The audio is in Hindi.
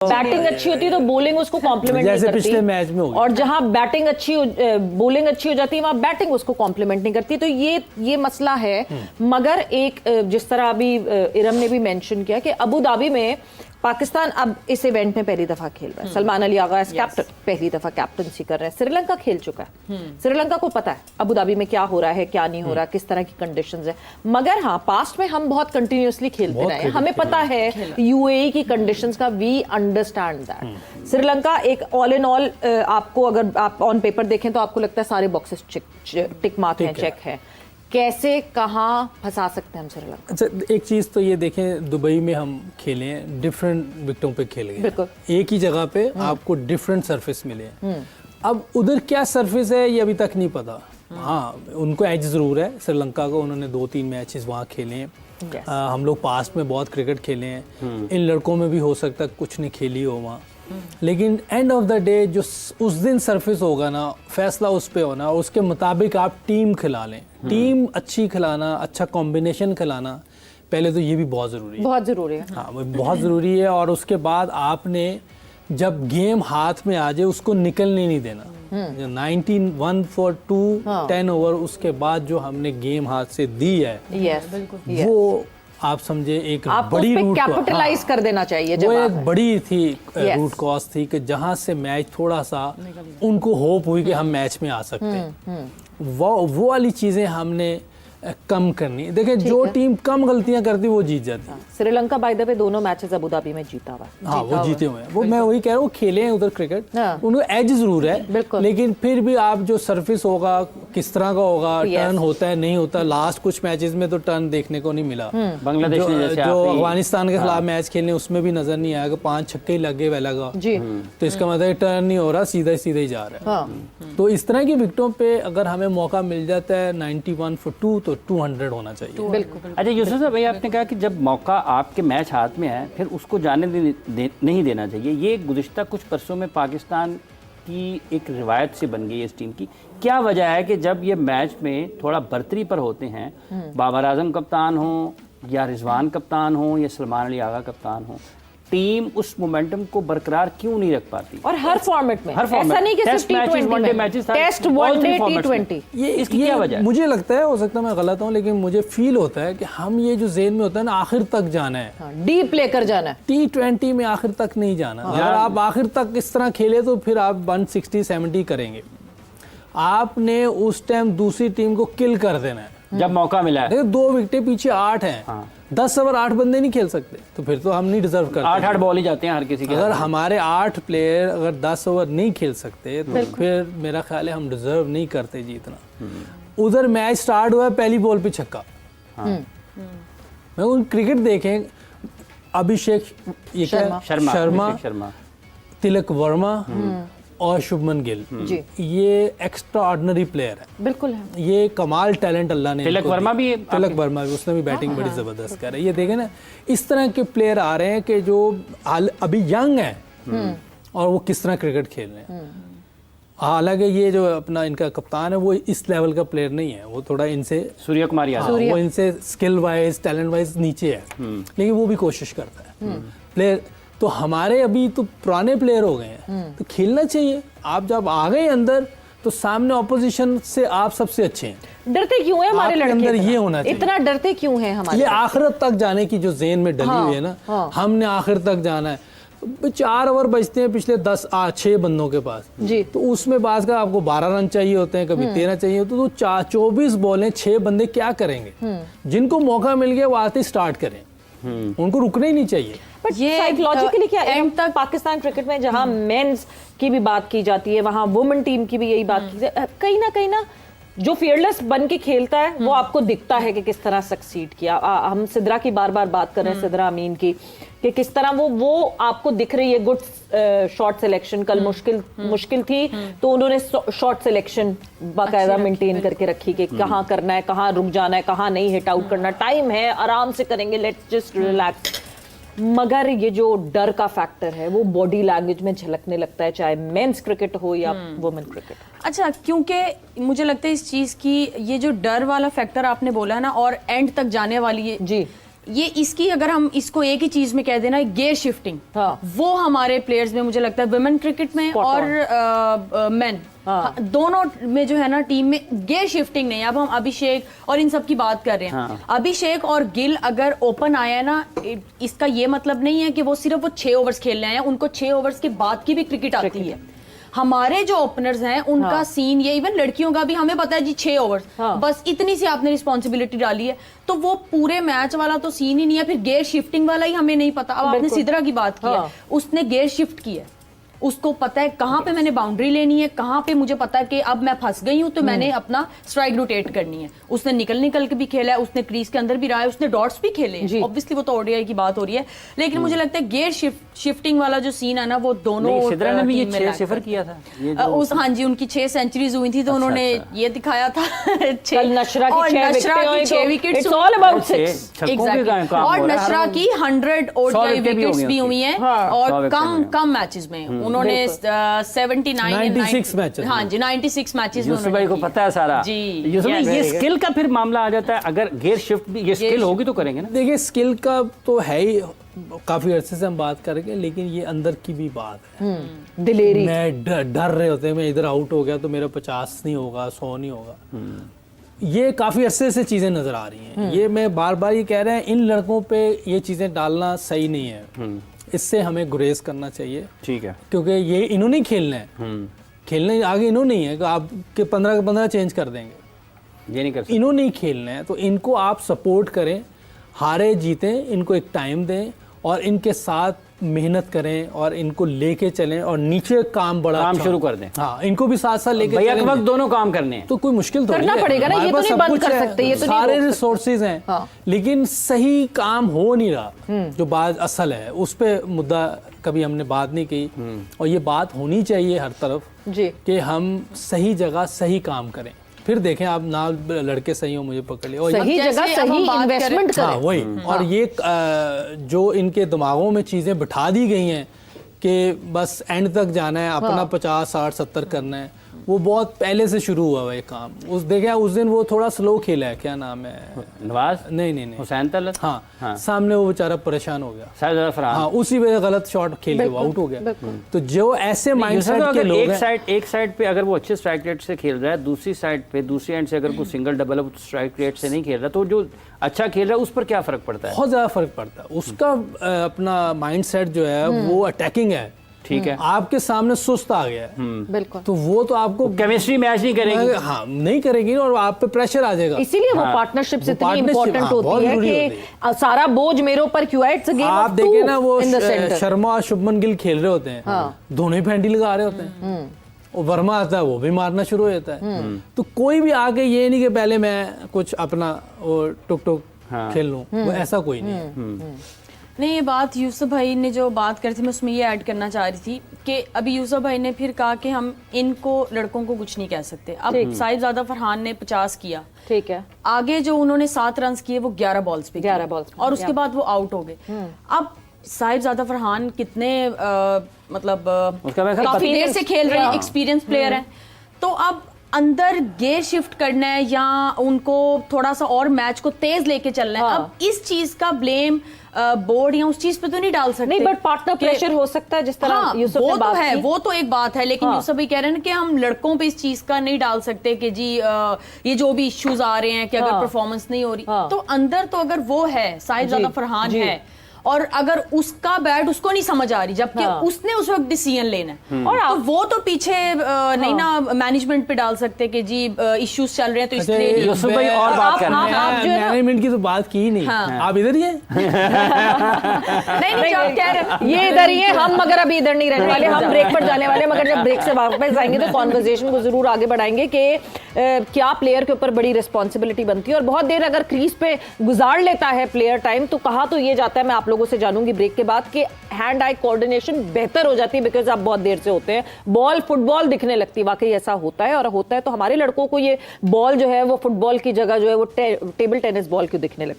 बैटिंग अच्छी होती है तो बॉलिंग उसको कॉम्प्लीमेंट नहीं करती, पिछले मैच में हो गया। और जहां बैटिंग अच्छी बॉलिंग अच्छी हो जाती है वहां बैटिंग उसको कॉम्प्लीमेंट नहीं करती। तो ये मसला है। मगर एक जिस तरह अभी इरम ने भी मेंशन किया कि अबू धाबी में पाकिस्तान अब इस इवेंट में पहली दफा खेल रहा है। सलमान अली आगा एज कैप्टन पहली दफा कैप्टनसी कर रहे हैं। श्रीलंका खेल चुका है, श्रीलंका को पता है अबू धाबी में क्या हो रहा है, क्या नहीं हो रहा, किस तरह की कंडीशंस है। मगर हाँ, पास्ट में हम बहुत कंटिन्यूअसली खेलते रहे हैं, हमें पता है यूएई की कंडीशंस का, वी अंडरस्टैंड दैट। श्रीलंका एक ऑल इन ऑल, आपको अगर आप ऑन पेपर देखें तो आपको लगता है सारे बॉक्सेस टिक मार्क हैं, चेक है। कैसे कहाँ फंसा सकते हैं हम श्रीलंका? अच्छा, एक चीज़ तो ये देखें, दुबई में हम खेले हैं, डिफरेंट विकेटों पे खेल गए, एक ही जगह पे आपको डिफरेंट सरफेस मिले। अब उधर क्या सरफेस है ये अभी तक नहीं पता। हाँ, उनको एज ज़रूर है श्रीलंका को, उन्होंने 2-3 मैचेस वहाँ खेले हैं। हम लोग पास्ट में बहुत क्रिकेट खेले हैं, इन लड़कों में भी हो सकता है कुछ नहीं खेली हो वहाँ, लेकिन एंड ऑफ द डे जो उस दिन सरफेस होगा ना, फैसला उस पे होना, उसके मुताबिक आप टीम खिला लें। टीम अच्छी खिलाना, अच्छा कॉम्बिनेशन खिलाना, पहले तो ये भी बहुत ज़रूरी है। हाँ, वो बहुत ज़रूरी है। और उसके बाद आपने जब गेम हाथ में आ जाए उसको निकलने नहीं देना। 19 for 2 10 ओवर, उसके बाद जो हमने गेम हाथ से दी है, वो आप समझे एक बड़ी रूट कैपिटलाइज कर देना चाहिए। वो एक बड़ी थी रूट कॉज थी कि जहां से मैच थोड़ा सा उनको होप हुई कि हम मैच में आ सकते हैं। वो वाली चीजें हमने कम करनी। देखिए, जो टीम कम गलतियां करती वो जीत जाती है। श्रीलंका बाय द वे दोनों मैचेस अबू धाबी में जीता हुआ है। हाँ, वो जीते हुए हैं। वो मैं वही कह रहा हूँ, खेले हैं उधर क्रिकेट, उनको एज जरूर है, लेकिन फिर भी आप जो सरफेस होगा किस तरह का होगा, टर्न होता है नहीं होता। लास्ट कुछ मैचेस में तो टर्न देखने को नहीं मिला। बांग्लादेश जो अफगानिस्तान के खिलाफ मैच खेलने उसमें भी नजर नहीं आया कि 5 छक्के ही लगे वेला का, तो इसका मतलब टर्न नहीं हो रहा, सीधा ही जा रहा है। तो इस तरह की विकेटों पे अगर हमें मौका मिल जाता है 91 for 2 तो 200 होना चाहिए। बिल्कुल। अच्छा यूसुफ साहब, आपने कहा कि जब मौका आपके मैच हाथ में है फिर उसको जाने नहीं देना चाहिए। ये गुज़िश्ता कुछ बरसों में पाकिस्तान की एक रिवायत से बन गई है इस टीम की। क्या वजह है कि जब ये मैच में थोड़ा बर्तरी पर होते हैं, बाबर आजम कप्तान हो या रिजवान कप्तान हो या सलमान अली आगा कप्तान हो, टीम उस मोमेंटम को बरकरार क्यों नहीं रख पाती? और हर फॉर्मेट में, ऐसा नहीं कि सिर्फ टी20 वनडे मैचेस, टेस्ट वनडे टी20, ये इसकी क्या वजह है? मुझे लगता है, हो सकता है मैं गलत हूं, लेकिन मुझे फील होता है कि हम ये जो ज़हन में होता है ना, आखिर तक जाना है, डीप लेकर जाना है। टी20 में आखिर तक नहीं जाना। अगर आप आखिर तक इस तरह खेले तो फिर आप 160-70 करेंगे। आपने उस टाइम दूसरी टीम को किल कर देना है जब मौका मिला है। 2 विकेटें पीछे 8 हैं, 10 ओवर 8 बंदे नहीं खेल सकते, तो फिर तो हम नहीं डिजर्व करते। 8 बॉल ही जाते हैं हर किसी के। अगर हमारे 8 प्लेयर अगर 10 ओवर नहीं खेल सकते तो फिर मेरा ख्याल है हम डिजर्व नहीं करते जीतना। उधर मैच स्टार्ट हुआ, पहली बॉल पे छक्का। मैं उन क्रिकेट देखें, अभिषेक शर्मा, तिलक वर्मा और शुभमन गिल, ये एक्स्ट्रा ऑर्डिनरी प्लेयर है। बिल्कुल है। ये कमाल टैलेंट अल्लाह ने। तिलक वर्मा भी उसने भी बैटिंग बड़ी जबरदस्त कर रही है। ये देखें ना, इस तरह के प्लेयर आ रहे हैं कि जो अभी यंग है और वो किस तरह क्रिकेट खेल रहे हैं। हालांकि ये जो अपना इनका कप्तान है वो इस लेवल का प्लेयर नहीं है, वो थोड़ा इनसे सूर्य कुमार यादव, वो इनसे स्किल वाइज टैलेंट वाइज नीचे है, लेकिन वो भी कोशिश करता है प्लेयर। तो हमारे अभी तो पुराने प्लेयर हो गए हैं, तो खेलना चाहिए। आप जब आ गए अंदर तो सामने ऑपोजिशन से आप सबसे अच्छे हैं। डरते क्यों है हमारे लड़के? अंदर ये होना चाहिए, इतना डरते क्यों है हमारे? ये आखिरत तक जाने की जो ज़हन में डली हुई है ना, हमने आखिर तक जाना है। 4 ओवर बचते हैं पिछले 6 बंदों के पास जी, तो उसमें बात का आपको 12 रन चाहिए होते हैं, कभी 13 चाहिए होते, तो 24 बॉलें 6 बंदे क्या करेंगे? जिनको मौका मिल गया वो आते स्टार्ट करें, उनको रुकना ही नहीं चाहिए। बट ये साइकोलॉजिकली क्या एंड तक पाकिस्तान क्रिकेट में जहां मेंस की भी बात की जाती है, वहां वुमेन टीम की भी यही बात की जाती है। कहीं ना जो फियरलेस बन के खेलता है वो आपको दिखता है कि किस तरह सक्सीड किया। हम सिद्रा की बार बात कर रहे हैं, सिद्रा अमीन की, कि किस तरह वो आपको दिख रही है। गुड शॉट सिलेक्शन कल मुश्किल थी, तो उन्होंने शॉट सिलेक्शन बाकायदा मेंटेन करके रखी कि कहाँ करना है, कहाँ रुक जाना है, कहाँ नहीं हिट आउट करना, टाइम है, आराम से करेंगे, लेट्स जस्ट रिलैक्स। मगर ये जो डर का फैक्टर है वो बॉडी लैंग्वेज में झलकने लगता है, चाहे मेंस क्रिकेट हो या वुमेन क्रिकेट। अच्छा, क्योंकि मुझे लगता है इस चीज़ की, ये जो डर वाला फैक्टर आपने बोला है ना, और एंड तक जाने वाली है जी, ये इसकी अगर हम इसको एक ही चीज में कह देना, गेयर शिफ्टिंग, हाँ। वो हमारे प्लेयर्स में मुझे लगता है वुमेन क्रिकेट में Spot और मेन दोनों में जो है ना टीम में गेयर शिफ्टिंग नहीं है। अब हम अभिषेक और इन सब की बात कर रहे हैं। हाँ। अभिषेक और गिल अगर ओपन आया है ना, इसका ये मतलब नहीं है कि वो सिर्फ वो 6 ओवर्स खेलने आए हैं, उनको 6 ओवर्स के बाद की भी क्रिकेट आती है। हमारे जो ओपनर्स हैं उनका सीन ये, इवन लड़कियों का भी हमें पता है जी 6 ओवर्स, बस इतनी सी आपने रिस्पॉन्सिबिलिटी डाली है, तो वो पूरे मैच वाला तो सीन ही नहीं है। फिर गेयर शिफ्टिंग वाला ही हमें नहीं पता। अब आपने सिद्रा की बात की है, उसने गेयर शिफ्ट की है, उसको पता है कहाँ पे मैंने बाउंड्री लेनी है, कहाँ पे मुझे पता है कि अब मैं फंस गई हूँ तो मैंने अपना स्ट्राइक रोटेट करनी है। उसने निकल के भी खेला है, उसने क्रीज के अंदर भी रहा है, उसने डॉट्स भी खेले हैं। ऑब्वियसली वो तो ओडीआई की बात हो रही है, लेकिन मुझे लगता है गेयर शिफ्टिंग वाला जो सीन है ना, वो दोनों सिद्रा ने भी ये टीम में 6 lack सिफर करते किया था ये हैं। उस हाँ जी, उनकी 6 सेंचुरीज हुई थी तो उन्होंने ये दिखाया था। कल नशरा की 6 विकेट्स, इट्स हुई। ऑल अबाउट छह 6। छक्कों के काम हो और रहा है। नशरा की 100 ओडीआई विकेट भी विकेट्स हुई भी हैं हुई हैं, हाँ। 100 और विकेट कम मैचेस में उन्होंने 79 96 मैचेस हाँ जी 96 मैचेस में यूसुफ भाई को पता है सारा जी। यूसुफ भाई, Yes. ये स्किल का फिर मामला आ जाता है। अगर गेयर शिफ्ट भी, ये स्किल होगी तो करेंगे ना। देखिए स्किल का तो है ही, काफी अरसे से हम बात करेंगे, लेकिन ये अंदर की भी बात है। दिलेरी, मैं डर रहे होते हैं, मैं इधर आउट हो गया तो मेरा 50 नहीं होगा, 100 नहीं होगा। ये काफी अरसे से चीजें नजर आ रही हैं। ये मैं बार बार ये कह रहे हैं, इन लड़कों पे ये चीजें डालना सही नहीं है। इससे हमें गुरेज करना चाहिए, ठीक है। क्योंकि ये इन्होंने ही खेलना है। खेलने आगे इन्होंने ही है कि आपके 15 के 15 चेंज कर देंगे, ये नहीं कर सकते। इन्होंने ही खेलना है। तो इनको आप सपोर्ट करें, हारे जीते इनको एक टाइम दें और इनके साथ मेहनत करें और इनको लेके चलें और नीचे काम बड़ा काम अच्छा शुरू हो। कर दें। हाँ, इनको भी साथ साथ लेके भैया के चलेंगे। वक्त दोनों काम करने हैं। तो कोई मुश्किल तो करना नहीं है। पड़ेगा ना, हमारे ये तो पास नहीं सब बंद कुछ कर है, सकते, ये तो नहीं सारे रोक सकते। रिसोर्सेज हैं। हाँ। लेकिन सही काम हो नहीं रहा, जो बात असल है उस पे मुद्दा कभी हमने बात नहीं की। और ये बात होनी चाहिए हर तरफ जी। कि हम सही जगह सही काम करें। फिर देखें आप ना लड़के सही हो, मुझे पकड़ लिया और सही जैसे जगह अब सही हम बात इन्वेस्टमेंट हाँ करें। वही। और ये जो इनके दिमागों में चीज़ें बिठा दी गई हैं कि बस एंड तक जाना है, अपना 50 60 70 करना है, वो बहुत पहले से शुरू हुआ है ये काम। उस देखा उस दिन वो थोड़ा स्लो खेला है, क्या नाम है, नवाज नहीं हुसैन तलत, हाँ, सामने वो बेचारा परेशान हो गया। शाहजादा फरहान। हाँ, उसी वजह गलत शॉट खेल के वो आउट हो गया। तो जो ऐसे माइंडसेट के अगर लोग एक साइड पे अगर वो अच्छे स्ट्राइक रेट से खेल रहा है, दूसरी साइड पे दूसरी एंड से अगर कोई सिंगल डबल स्ट्राइक रेट से नहीं खेल रहा, तो जो अच्छा खेल रहा है उस पर क्या फर्क पड़ता है? बहुत ज्यादा फर्क पड़ता है। उसका अपना माइंडसेट जो है वो अटैकिंग है, ठीक है। आपके सामने सुस्त आ गया है, बिल्कुल। तो वो तो आपको केमिस्ट्री मैच नहीं करेगी। हाँ नहीं करेगी और आप पे प्रेशर आ जाएगा। इसीलिए वो पार्टनरशिप वो इतनी partnership, इंपॉर्टेंट हाँ, बहुत होती है जरूरी कि होती सारा बोझ मेरे ऊपर क्यों है। इट्स अ गेम आप ऑफ देखे ना वो इन द सेंटर। शर्मा और शुभमन गिल खेल रहे होते हैं, दोनों ही फैंटी लगा रहे होते हैं, और वर्मा आता है वो भी मारना शुरू हो जाता है। तो कोई भी आके ये नहीं कि पहले मैं कुछ अपना वो टुक टुक खेल लूं, वो ऐसा कोई नहीं है। नहीं, ये बात यूसुफ भाई ने जो बात करी थी मैं उसमें ये ऐड करना चाह रही थी कि अभी यूसुफ भाई ने फिर कहा कि हम इनको लड़कों को कुछ नहीं कह सकते। अब साहिबजादा फरहान ने 50 किया, ठीक है, आगे जो उन्होंने 7 रन किए वो 11 बॉल्स पे 11 बॉल्स पे, और उसके बाद वो आउट हो गए। अब साहिबजादा फरहान कितने मतलब उसका मैं ख्याल काफी देर से खेल रहे हैं, हाँ। एक्सपीरियंस प्लेयर है, तो अब अंदर गेयर शिफ्ट करना है या उनको थोड़ा सा और मैच को तेज लेके चलना है। हाँ। अब इस चीज का ब्लेम बोर्ड या उस चीज पे तो नहीं डाल सकते। नहीं, बट पार्टनर कि- प्रेशर हो सकता है, जिस तरह हाँ, यूसुफ वो ने तो बात है, की। वो तो एक बात है, लेकिन हाँ। यूसुफ भी कह रहे हैं कि हम लड़कों पे इस चीज का नहीं डाल सकते कि जी ये जो भी इश्यूज आ रहे हैं कि अगर हाँ। परफॉर्मेंस नहीं हो रही, हाँ। तो अंदर तो अगर वो है साहिबजादा जी, फरहान जी। है और अगर उसका बैट उसको नहीं समझ आ रही, जबकि हाँ। उसने उस वक्त डिसीजन लेना है, और तो आप- वो तो पीछे नहीं ना मैनेजमेंट पे डाल सकते कि जी इश्यूज चल रहे हैं तो अच्छा, इसलिए नहीं। यूसुफ भाई और बात करना है। आप जो है ना- मैनेजमेंट की तो बात की ही नहीं, हाँ। आप इधर ही हैं। नहीं, जो आप कह रहे हैं ये इधर ही है, हम मगर अभी इधर नहीं रहने वाले, हम ब्रेक पर जाने वाले हैं। मगर जब ब्रेक से वापस आएंगे तो कॉन्वर्सेशन को जरूर आगे बढ़ाएंगे कि क्या प्लेयर के ऊपर बड़ी रिस्पॉन्सिबिलिटी बनती है, और बहुत देर अगर क्रीज पे गुजार लेता है प्लेयर टाइम, तो कहा तो ये जाता है, मैं आप लोगों से जानूंगी ब्रेक के बाद, कि हैंड आई कोऑर्डिनेशन बेहतर हो जाती है, बिकॉज आप बहुत देर से होते हैं, बॉल फुटबॉल दिखने लगती है। वाकई ऐसा होता है, और होता है तो हमारे लड़कों को ये बॉल जो है वो फुटबॉल की जगह जो है वो टेबल टेनिस बॉल क्यों दिखने लगती है।